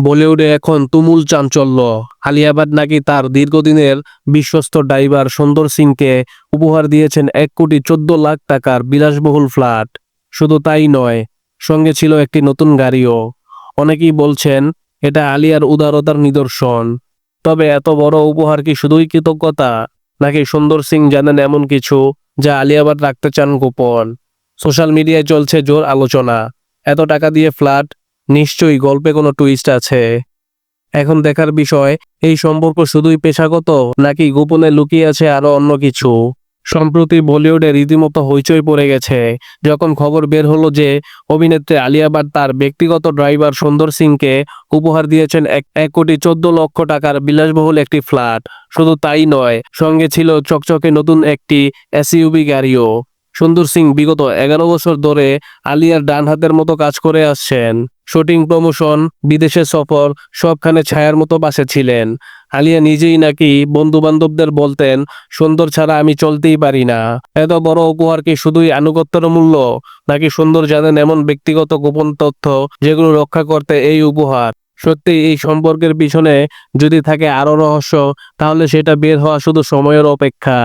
বলিউডে এখন তুমুল চাঞ্চল্য। আলিয়া ভাট নাকি তার দীর্ঘদিনের বিশ্বস্ত ড্রাইভার সুন্দর সিংকে উপহার দিয়েছেন 1,14,00,000 টাকার বিলাসবহুল ফ্ল্যাট। শুধু তাই নয়, সঙ্গে ছিল একটি নতুন গাড়িও। অনেকেই বলছেন এটা আলিয়ার উদারতার নিদর্শন। তবে এত বড় উপহার কি শুধুই কৃতজ্ঞতা, নাকি সুন্দর সিং জানেন এমন কিছু যা আলিয়া ভাট রাখতে চান গোপন? সোশ্যাল মিডিয়ায় চলছে জোর আলোচনা। এত টাকা দিয়ে ফ্ল্যাট, নিশ্চয়ই গল্পে কোনো টুইস্ট আছে। এখন দেখার বিষয়, এই সম্পর্ক শুধুই পেশাগত নাকি গোপনে লুকিয়ে আছে আরো অন্য কিছু। সম্প্রতি বলিউডে রীতিমতো হইচই পড়ে গেছে যখন খবর বের হলো যে অভিনেত্রী আলিয়া ভাট তার ব্যক্তিগত ড্রাইভার সুন্দর সিংকে উপহার দিয়েছেন 1,14,00,000 টাকার বিলাসবহুল একটি ফ্ল্যাট। শুধু তাই নয়, সঙ্গে ছিল চকচকে নতুন একটি এসইউভি গাড়িও। সুন্দর সিং বিগত 11 বছর ধরে আলিয়ার ডান হাতের মতো কাজ করে আসছেন। শুটিং, প্রমোশন, বিদেশে সফর, সবখানে ছায়ার মতো পাশে ছিলেন। আলিয়া নিজেই নাকি বন্ধু বান্ধবদের বলতেন, সুন্দর ছাড়া আমি চলতেই পারি না। এত বড় উপহার কি শুধুই আনুগত্যের মূল্য, নাকি সুন্দর জানেন এমন ব্যক্তিগত গোপন তথ্য যেগুলো রক্ষা করতে এই উপহার? সত্যি এই সম্পর্কের পিছনে যদি থাকে আরো রহস্য, তাহলে সেটা বের হওয়া শুধু সময়ের অপেক্ষা।